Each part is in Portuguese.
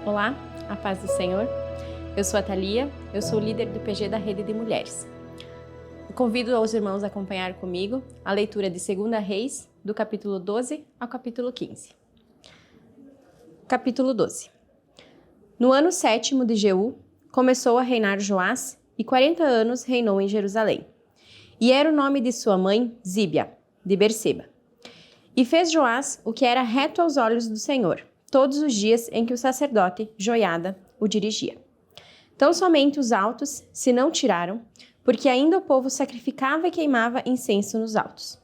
Olá, a paz do Senhor. Eu sou a Thalia, eu sou líder do PG da Rede de Mulheres. Eu convido os irmãos a acompanhar comigo a leitura de 2 Reis, do capítulo 12 ao capítulo 15. Capítulo 12. No ano 7º de Jeú, começou a reinar Joás, e 40 anos reinou em Jerusalém. E era o nome de sua mãe, Zíbia, de Berseba. E fez Joás o que era reto aos olhos do Senhor, todos os dias em que o sacerdote Joiada o dirigia. Tão somente os altos se não tiraram, porque ainda o povo sacrificava e queimava incenso nos altos.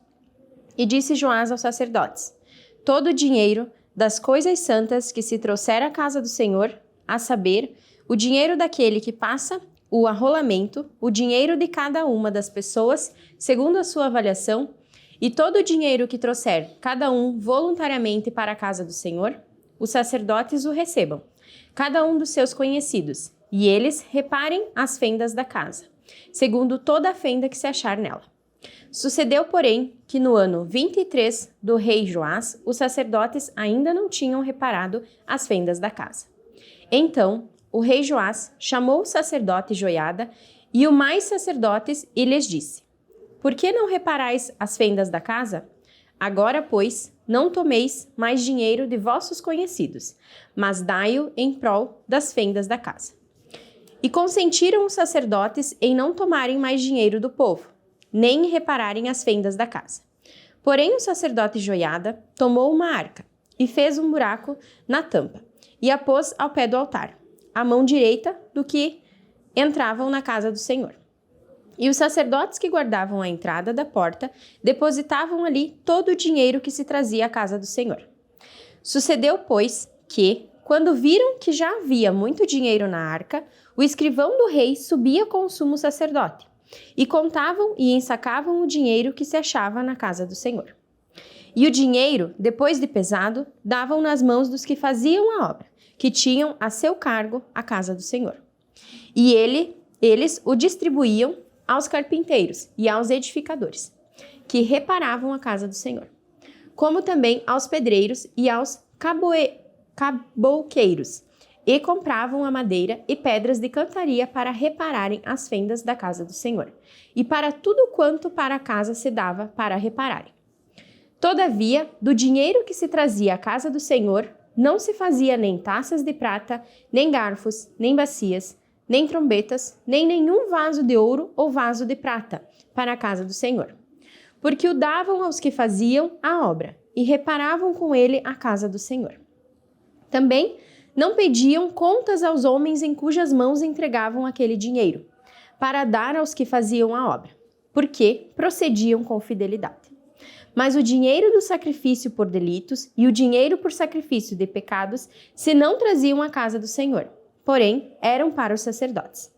E disse Joás aos sacerdotes: todo o dinheiro das coisas santas que se trouxer à casa do Senhor, a saber, o dinheiro daquele que passa o arrolamento, o dinheiro de cada uma das pessoas, segundo a sua avaliação, e todo o dinheiro que trouxer cada um voluntariamente para a casa do Senhor, os sacerdotes o recebam, cada um dos seus conhecidos, e eles reparem as fendas da casa, segundo toda a fenda que se achar nela. Sucedeu, porém, que no ano 23 do rei Joás, os sacerdotes ainda não tinham reparado as fendas da casa. Então, o rei Joás chamou o sacerdote Joiada e os mais sacerdotes e lhes disse: por que não reparais as fendas da casa? Agora, pois, não tomeis mais dinheiro de vossos conhecidos, mas dai-o em prol das fendas da casa. E consentiram os sacerdotes em não tomarem mais dinheiro do povo, nem repararem as fendas da casa. Porém, o sacerdote Joiada tomou uma arca e fez um buraco na tampa, e a pôs ao pé do altar, à mão direita do que entravam na casa do Senhor. E os sacerdotes que guardavam a entrada da porta depositavam ali todo o dinheiro que se trazia à casa do Senhor. Sucedeu, pois, que, quando viram que já havia muito dinheiro na arca, o escrivão do rei subia com o sumo sacerdote, e contavam e ensacavam o dinheiro que se achava na casa do Senhor. E o dinheiro, depois de pesado, davam nas mãos dos que faziam a obra, que tinham a seu cargo a casa do Senhor. E eles o distribuíam aos carpinteiros e aos edificadores, que reparavam a casa do Senhor, como também aos pedreiros e aos cabouqueiros, e compravam a madeira e pedras de cantaria para repararem as fendas da casa do Senhor, e para tudo quanto para a casa se dava para repararem. Todavia, do dinheiro que se trazia à casa do Senhor, não se fazia nem taças de prata, nem garfos, nem bacias, nem trombetas, nem nenhum vaso de ouro ou vaso de prata para a casa do Senhor, porque o davam aos que faziam a obra e reparavam com ele a casa do Senhor. Também não pediam contas aos homens em cujas mãos entregavam aquele dinheiro, para dar aos que faziam a obra, porque procediam com fidelidade. Mas o dinheiro do sacrifício por delitos e o dinheiro por sacrifício de pecados se não traziam à casa do Senhor, porém eram para os sacerdotes.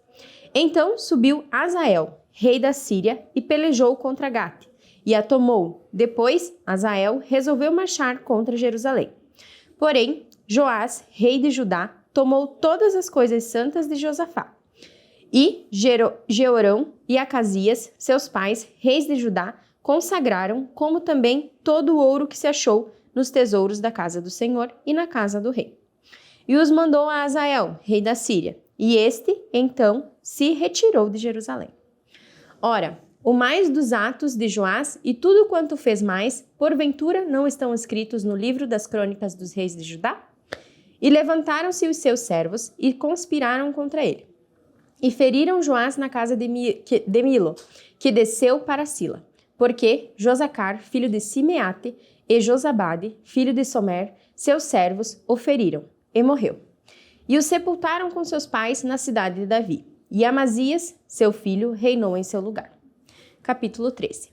Então subiu Azael, rei da Síria, e pelejou contra Gate, e a tomou. Depois, Azael resolveu marchar contra Jerusalém. Porém, Joás, rei de Judá, tomou todas as coisas santas de Josafá. E Jeorão e Acasias, seus pais, reis de Judá, consagraram, como também todo o ouro que se achou nos tesouros da casa do Senhor e na casa do rei. E os mandou a Azael, rei da Síria, e este, então, se retirou de Jerusalém. Ora, o mais dos atos de Joás e tudo quanto fez mais, porventura não estão escritos no livro das crônicas dos reis de Judá? E levantaram-se os seus servos e conspiraram contra ele. E feriram Joás na casa de Milo, que desceu para Sila, porque Josacar, filho de Simeate, e Josabade, filho de Somer, seus servos, o feriram, e morreu. E o sepultaram com seus pais na cidade de Davi. E Amazias, seu filho, reinou em seu lugar. Capítulo 13.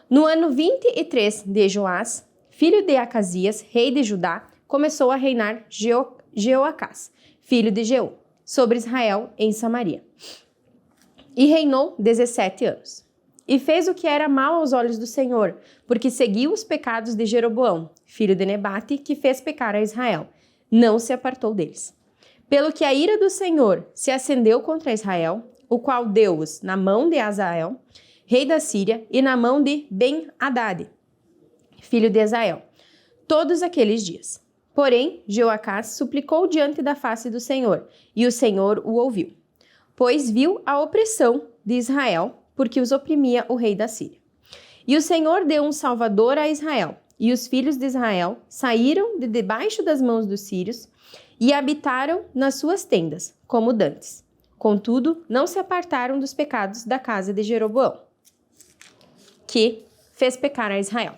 No ano 23 de Joás, filho de Acasias, rei de Judá, começou a reinar Jeoacás, filho de Jeú, sobre Israel em Samaria. E reinou 17 anos. E fez o que era mal aos olhos do Senhor, porque seguiu os pecados de Jeroboão, filho de Nebate, que fez pecar a Israel. Não se apartou deles. Pelo que a ira do Senhor se acendeu contra Israel, o qual deu-os na mão de Azael, rei da Síria, e na mão de Ben-Hadad, filho de Ezael, todos aqueles dias. Porém, Jeoacás suplicou diante da face do Senhor, e o Senhor o ouviu, pois viu a opressão de Israel, porque os oprimia o rei da Síria. E o Senhor deu um salvador a Israel, e os filhos de Israel saíram de debaixo das mãos dos sírios e habitaram nas suas tendas, como dantes. Contudo, não se apartaram dos pecados da casa de Jeroboão, que fez pecar a Israel.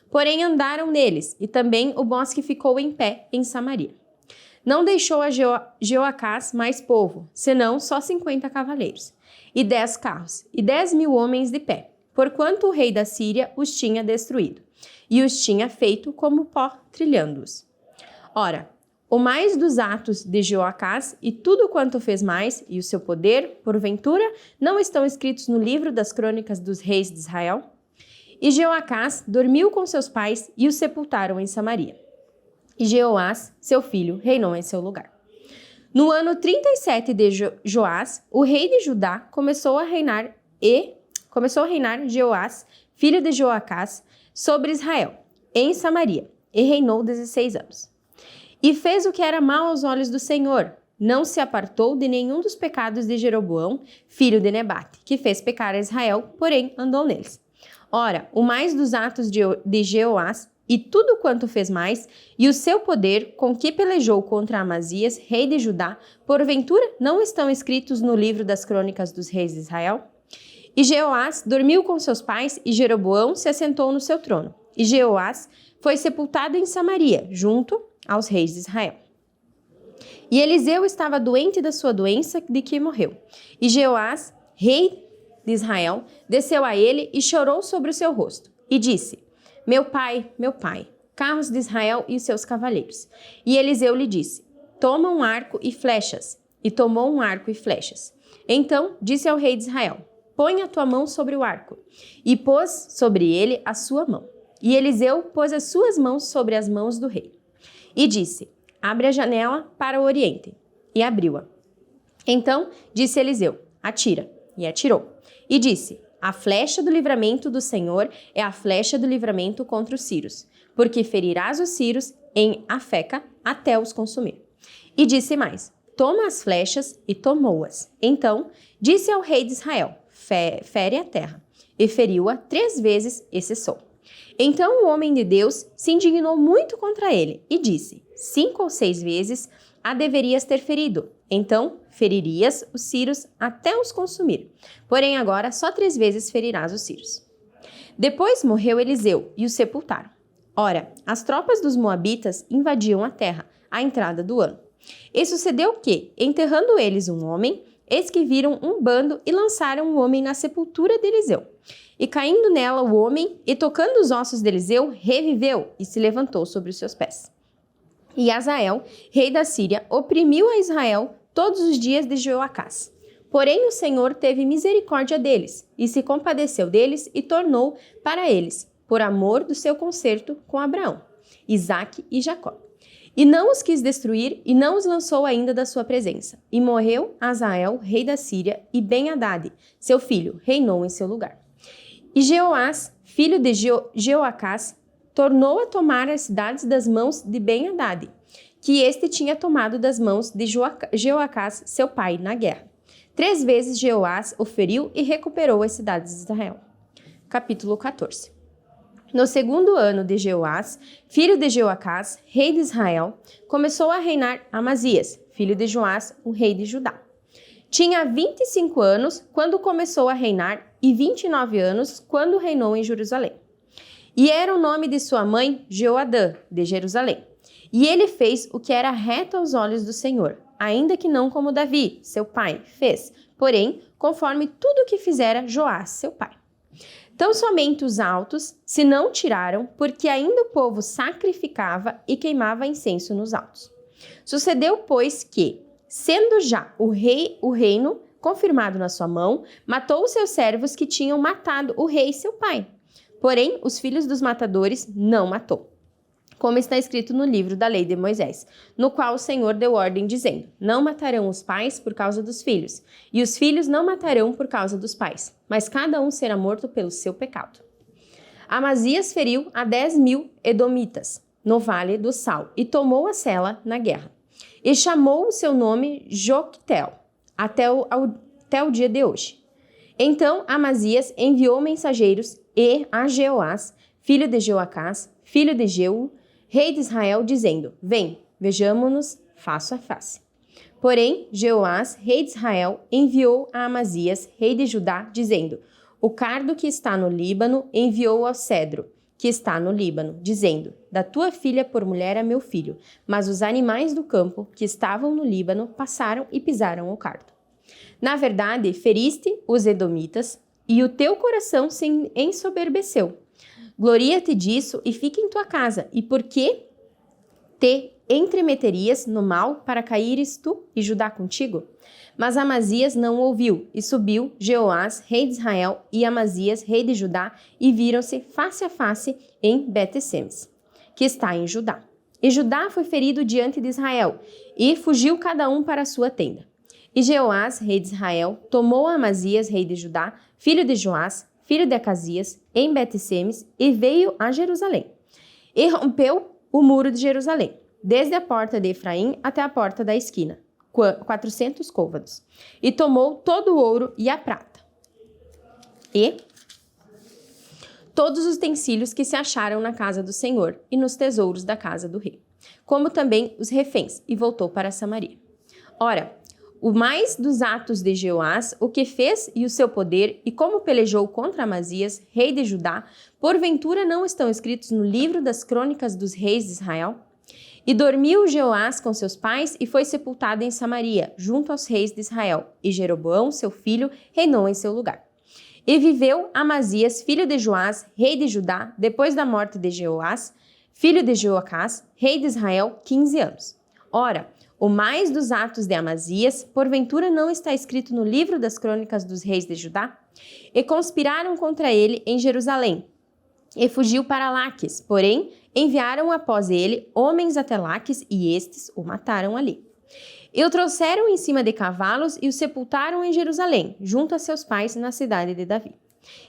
Porém andaram neles, e também o bosque ficou em pé em Samaria. Não deixou a Jeoacás mais povo, senão só 50 cavaleiros, e 10 carros, e 10.000 homens de pé, porquanto o rei da Síria os tinha destruído, e os tinha feito como pó, trilhando-os. Ora, o mais dos atos de Jeoacás e tudo quanto fez mais, e o seu poder, porventura, não estão escritos no livro das crônicas dos reis de Israel? E Jeoacás dormiu com seus pais e os sepultaram em Samaria. E Jeoás, seu filho, reinou em seu lugar. No ano 37 de Joás, o rei de Judá, começou a reinar Jeoás, filho de Jeoacás, sobre Israel, em Samaria, e reinou 16 anos. E fez o que era mal aos olhos do Senhor, não se apartou de nenhum dos pecados de Jeroboão, filho de Nebate, que fez pecar a Israel, porém andou neles. Ora, o mais dos atos de Jeoás, e tudo quanto fez mais, e o seu poder, com que pelejou contra Amazias, rei de Judá, porventura não estão escritos no livro das crônicas dos reis de Israel? E Jeoás dormiu com seus pais, e Jeroboão se assentou no seu trono. E Jeoás foi sepultado em Samaria, junto aos reis de Israel. E Eliseu estava doente da sua doença, de que morreu. E Jeoás, rei de Israel, desceu a ele e chorou sobre o seu rosto, e disse: meu pai, carros de Israel e os seus cavaleiros. E Eliseu lhe disse: toma um arco e flechas. E tomou um arco e flechas. Então disse ao rei de Israel: põe a tua mão sobre o arco. E pôs sobre ele a sua mão. E Eliseu pôs as suas mãos sobre as mãos do rei. E disse: abre a janela para o oriente. E abriu-a. Então disse Eliseu: atira. E atirou. E disse: a flecha do livramento do Senhor é a flecha do livramento contra os sírios, porque ferirás os sírios em Afeca até os consumir. E disse mais: toma as flechas, e tomou-as. Então disse ao rei de Israel: fere a terra. E feriu-a 3 vezes e cessou. Então o homem de Deus se indignou muito contra ele e disse: 5 ou 6 vezes a deverias ter ferido. Então feririas os sírios até os consumir. Porém agora só 3 vezes ferirás os sírios. Depois morreu Eliseu e o sepultaram. Ora, as tropas dos moabitas invadiam a terra à entrada do ano. E sucedeu que, enterrando eles um homem, eis que viram um bando e lançaram o homem na sepultura de Eliseu. E caindo nela o homem, e tocando os ossos de Eliseu, reviveu e se levantou sobre os seus pés. E Azael, rei da Síria, oprimiu a Israel todos os dias de Jeoacás. Porém o Senhor teve misericórdia deles, e se compadeceu deles e tornou para eles, por amor do seu concerto com Abraão, Isaque e Jacó. E não os quis destruir, e não os lançou ainda da sua presença. E morreu Azael, rei da Síria, e Ben-Hadad, seu filho, reinou em seu lugar. E Jeoás, filho de Jeoacás, tornou a tomar as cidades das mãos de Ben-Hadad, que este tinha tomado das mãos de Jeoacás, seu pai, na guerra. 3 vezes Jeoás o feriu e recuperou as cidades de Israel. Capítulo 14. No 2º ano de Jeoás, filho de Jeoacás, rei de Israel, começou a reinar Amazias, filho de Joás, o rei de Judá. Tinha 25 anos quando começou a reinar e 29 anos quando reinou em Jerusalém. E era o nome de sua mãe Jeoadã, de Jerusalém. E ele fez o que era reto aos olhos do Senhor, ainda que não como Davi, seu pai, fez, porém, conforme tudo o que fizera Joás, seu pai. Tão somente os altos se não tiraram, porque ainda o povo sacrificava e queimava incenso nos altos. Sucedeu, pois, que, sendo já o reino confirmado na sua mão, matou os seus servos que tinham matado o rei, seu pai. Porém, os filhos dos matadores não matou, como está escrito no livro da lei de Moisés, no qual o Senhor deu ordem, dizendo: não matarão os pais por causa dos filhos, e os filhos não matarão por causa dos pais, mas cada um será morto pelo seu pecado. Amazias feriu a 10.000 edomitas, no vale do Sal, e tomou a Sela na guerra. E chamou o seu nome Joctel, até o dia de hoje. Então Amazias enviou mensageiros a Jeoás, filho de Joacás, filho de Jeú, rei de Israel, dizendo: Vem, vejamo-nos face a face. Porém, Jeoás, rei de Israel, enviou a Amazias, rei de Judá, dizendo: O cardo que está no Líbano enviou ao cedro, que está no Líbano, dizendo: Da tua filha por mulher é meu filho. Mas os animais do campo que estavam no Líbano passaram e pisaram o cardo. Na verdade, feriste os edomitas, e o teu coração se ensoberbeceu. Gloria-te disso e fica em tua casa. E por que te entremeterias no mal para caíres tu e Judá contigo? Mas Amazias não ouviu, e subiu Jeoás, rei de Israel, e Amazias, rei de Judá, e viram-se face a face em Bet-Semes, que está em Judá. E Judá foi ferido diante de Israel, e fugiu cada um para a sua tenda. E Jeoás, rei de Israel, tomou Amazias, rei de Judá, filho de Joás, filho de Acasias, em Bet-Semes, e veio a Jerusalém. E rompeu o muro de Jerusalém, desde a porta de Efraim até a porta da esquina, 400 côvados, e tomou todo o ouro e a prata, e todos os utensílios que se acharam na casa do Senhor e nos tesouros da casa do rei, como também os reféns, e voltou para Samaria. Ora, o mais dos atos de Jeoás, o que fez e o seu poder, e como pelejou contra Amazias, rei de Judá, porventura não estão escritos no livro das crônicas dos reis de Israel? E dormiu Jeoás com seus pais e foi sepultado em Samaria, junto aos reis de Israel. E Jeroboão, seu filho, reinou em seu lugar. E viveu Amazias, filho de Joás, rei de Judá, depois da morte de Jeoás, filho de Joacás, rei de Israel, 15 anos. Ora, o mais dos atos de Amazias, porventura não está escrito no livro das crônicas dos reis de Judá? E conspiraram contra ele em Jerusalém, e fugiu para Laques, porém enviaram após ele homens até Laques, e estes o mataram ali. E o trouxeram em cima de cavalos e o sepultaram em Jerusalém, junto a seus pais na cidade de Davi.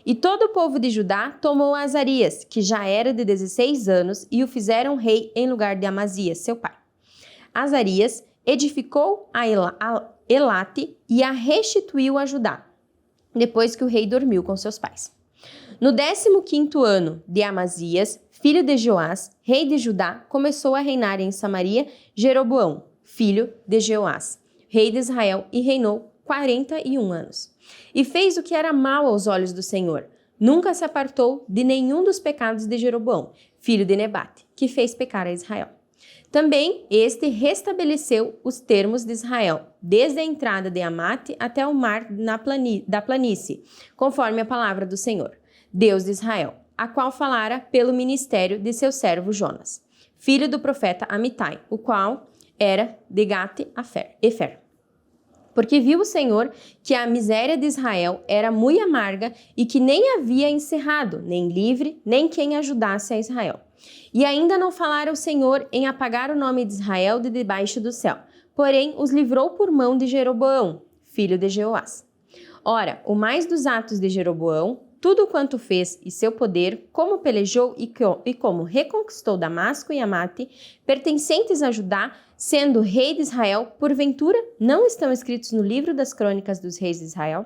E todo o povo de Judá tomou Azarias, que já era de 16 anos, e o fizeram rei em lugar de Amazias, seu pai. Azarias edificou a Elate e a restituiu a Judá, depois que o rei dormiu com seus pais. No 15º ano de Amazias, filho de Joás, rei de Judá, começou a reinar em Samaria Jeroboão, filho de Jeoás, rei de Israel, e reinou 41 anos. E fez o que era mal aos olhos do Senhor. Nunca se apartou de nenhum dos pecados de Jeroboão, filho de Nebate, que fez pecar a Israel. Também este restabeleceu os termos de Israel, desde a entrada de Amate até o mar da planície, conforme a palavra do Senhor, Deus de Israel, a qual falara pelo ministério de seu servo Jonas, filho do profeta Amitai, o qual era de Gate-Efer. Porque viu o Senhor que a miséria de Israel era muito amarga e que nem havia encerrado, nem livre, nem quem ajudasse a Israel. E ainda não falara o Senhor em apagar o nome de Israel de debaixo do céu, porém os livrou por mão de Jeroboão, filho de Jeoás. Ora, o mais dos atos de Jeroboão, tudo quanto fez e seu poder, como pelejou e como reconquistou Damasco e Amate, pertencentes a Judá, sendo rei de Israel, porventura não estão escritos no livro das crônicas dos reis de Israel?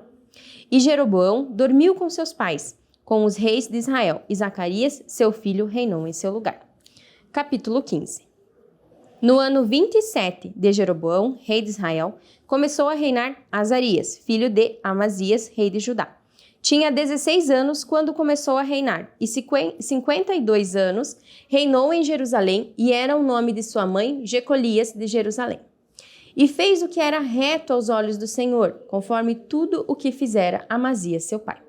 E Jeroboão dormiu com seus pais, com os reis de Israel, e Zacarias, seu filho, reinou em seu lugar. Capítulo 15. No ano 27 de Jeroboão, rei de Israel, começou a reinar Azarias, filho de Amazias, rei de Judá. Tinha 16 anos quando começou a reinar, e 52 anos reinou em Jerusalém, e era o nome de sua mãe Jecolias de Jerusalém. E fez o que era reto aos olhos do Senhor, conforme tudo o que fizera Amazias, seu pai.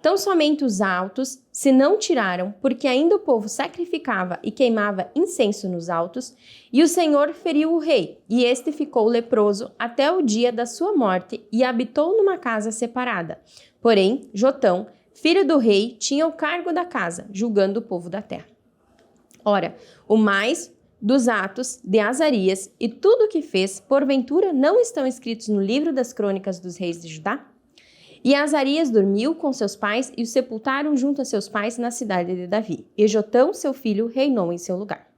Tão somente os altos se não tiraram, porque ainda o povo sacrificava e queimava incenso nos altos, e o Senhor feriu o rei, e este ficou leproso até o dia da sua morte, e habitou numa casa separada. Porém, Jotão, filho do rei, tinha o cargo da casa, julgando o povo da terra. Ora, o mais dos atos de Azarias e tudo o que fez, porventura não estão escritos no livro das crônicas dos reis de Judá? E Azarias dormiu com seus pais e o sepultaram junto a seus pais na cidade de Davi. E Jotão, seu filho, reinou em seu lugar.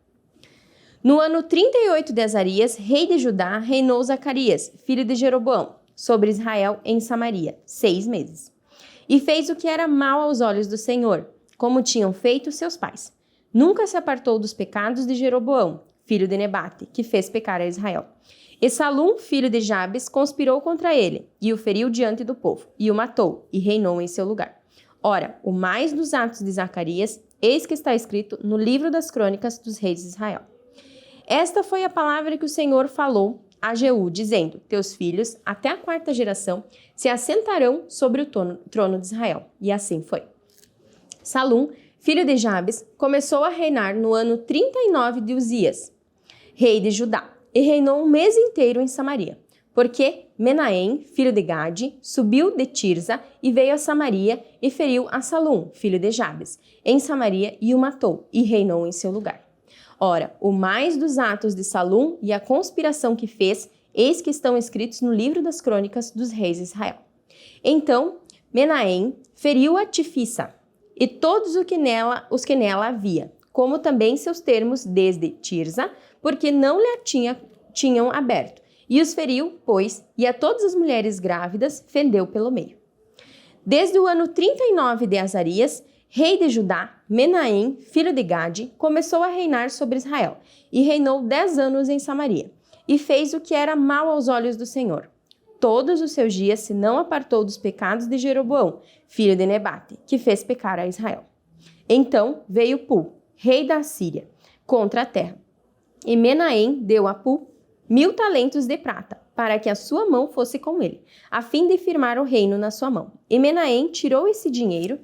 No ano 38 de Azarias, rei de Judá, reinou Zacarias, filho de Jeroboão, sobre Israel em Samaria, 6 meses. E fez o que era mal aos olhos do Senhor, como tinham feito seus pais. Nunca se apartou dos pecados de Jeroboão, filho de Nebate, que fez pecar a Israel. E Salum, filho de Jabes, conspirou contra ele, e o feriu diante do povo, e o matou, e reinou em seu lugar. Ora, o mais dos atos de Zacarias, eis que está escrito no livro das crônicas dos reis de Israel. Esta foi a palavra que o Senhor falou a Jeú, dizendo: teus filhos, até a 4ª geração, se assentarão sobre o trono de Israel. E assim foi. Salum, filho de Jabes, começou a reinar no ano 39 de Uzias, rei de Judá, e reinou um mês inteiro em Samaria. Porque Menahem, filho de Gade, subiu de Tirza e veio a Samaria e feriu a Salum, filho de Jabes, em Samaria, e o matou, e reinou em seu lugar. Ora, o mais dos atos de Salum e a conspiração que fez, eis que estão escritos no livro das crônicas dos reis de Israel. Então, Menahem feriu a Tifissa e todos os que nela havia, como também seus termos desde Tirza, porque não lhe tinham aberto. E os feriu, pois, e a todas as mulheres grávidas fendeu pelo meio. Desde o ano 39 de Azarias, rei de Judá, Menahem, filho de Gade, começou a reinar sobre Israel, e reinou 10 anos em Samaria, e fez o que era mal aos olhos do Senhor. Todos os seus dias se não apartou dos pecados de Jeroboão, filho de Nebate, que fez pecar a Israel. Então veio Pul, rei da Assíria, contra a terra. E Menahem deu a Pul 1000 talentos de prata, para que a sua mão fosse com ele, a fim de firmar o reino na sua mão. E Menahem tirou esse dinheiro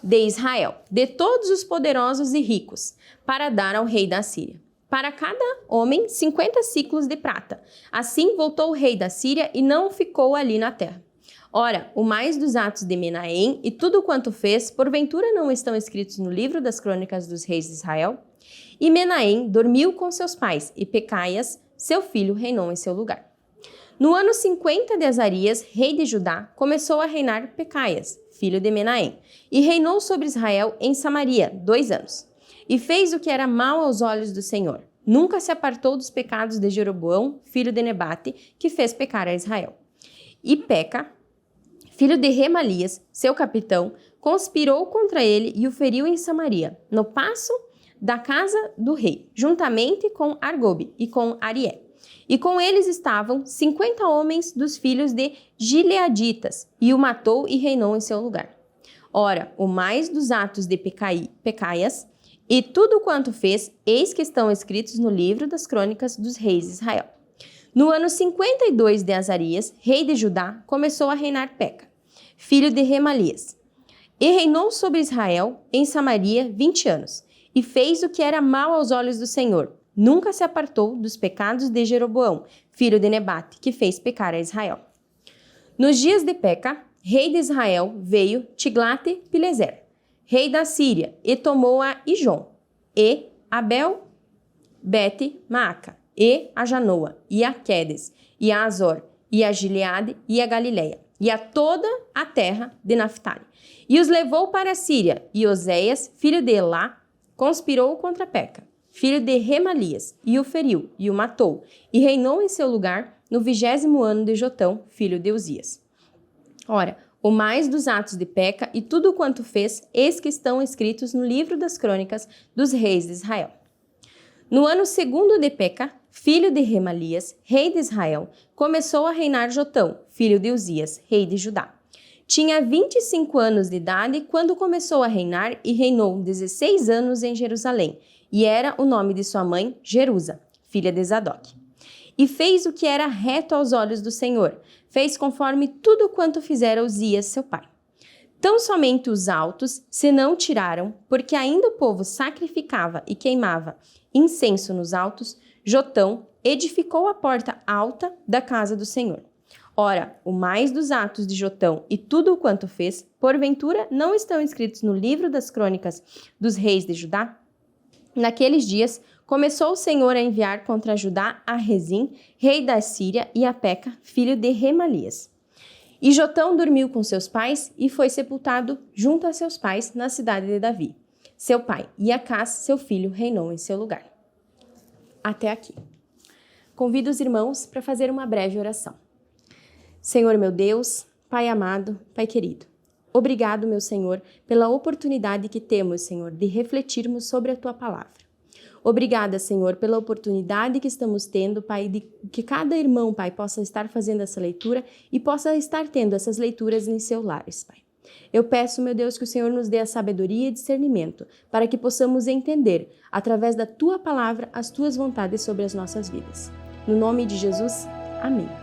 de Israel, de todos os poderosos e ricos, para dar ao rei da Síria. Para cada homem, 50 ciclos de prata. Assim voltou o rei da Síria e não ficou ali na terra. Ora, o mais dos atos de Menahem e tudo quanto fez, porventura não estão escritos no livro das crônicas dos reis de Israel? E Menahem dormiu com seus pais, e Pecaias, seu filho, reinou em seu lugar. No ano 50 de Azarias, rei de Judá, começou a reinar Pecaias, filho de Menahem, e reinou sobre Israel em Samaria 2 anos. E fez o que era mal aos olhos do Senhor. Nunca se apartou dos pecados de Jeroboão, filho de Nebate, que fez pecar a Israel. E Peca, filho de Remalias, seu capitão, conspirou contra ele e o feriu em Samaria, no paço da casa do rei, juntamente com Argobe e com Arié. E com eles estavam 50 homens dos filhos de Gileaditas, e o matou e reinou em seu lugar. Ora, o mais dos atos de Pecaias, e tudo quanto fez, eis que estão escritos no livro das crônicas dos reis de Israel. No ano 52 de Azarias, rei de Judá, começou a reinar Peca, filho de Remalias, e reinou sobre Israel em Samaria 20 anos, e fez o que era mal aos olhos do Senhor. Nunca se apartou dos pecados de Jeroboão, filho de Nebate, que fez pecar a Israel. Nos dias de Peca, rei de Israel, veio Tiglate-Pileser, rei da Síria, e tomou a Ijon, e Abel, Bete-Maaca, e a Janoa, e a Quedes, e a Azor, e a Gileade, e a Galileia, e a toda a terra de Naphtali. E os levou para a Síria, e Oséias, filho de Elá, conspirou contra Peca, filho de Remalias, e o feriu, e o matou, e reinou em seu lugar no 20º ano de Jotão, filho de Uzias. Ora, o mais dos atos de Peca e tudo quanto fez, eis que estão escritos no livro das crônicas dos reis de Israel. No ano 2º de Peca, filho de Remalias, rei de Israel, começou a reinar Jotão, filho de Uzias, rei de Judá. Tinha 25 anos de idade quando começou a reinar e reinou 16 anos em Jerusalém, e era o nome de sua mãe, Jerusa, filha de Zadok. E fez o que era reto aos olhos do Senhor, fez conforme tudo quanto fizera Uzias, seu pai. Tão somente os altos se não tiraram, porque ainda o povo sacrificava e queimava incenso nos altos, Jotão edificou a porta alta da casa do Senhor. Ora, o mais dos atos de Jotão e tudo o quanto fez, porventura não estão escritos no livro das crônicas dos reis de Judá? Naqueles dias, começou o Senhor a enviar contra Judá a Rezim, rei da Síria, e a Peca, filho de Remalias. E Jotão dormiu com seus pais e foi sepultado junto a seus pais na cidade de Davi, seu pai, e Acás, seu filho, reinou em seu lugar. até aqui. Convido os irmãos para fazer uma breve oração. Senhor meu Deus, Pai amado, Pai querido, obrigado, meu Senhor, pela oportunidade que temos, Senhor, de refletirmos sobre a Tua palavra. Obrigada, Senhor, pela oportunidade que estamos tendo, Pai, de que cada irmão, Pai, possa estar fazendo essa leitura e possa estar tendo essas leituras em seus lares, Pai. Eu peço, meu Deus, que o Senhor nos dê a sabedoria e discernimento para que possamos entender, através da Tua palavra, as Tuas vontades sobre as nossas vidas. No nome de Jesus, amém.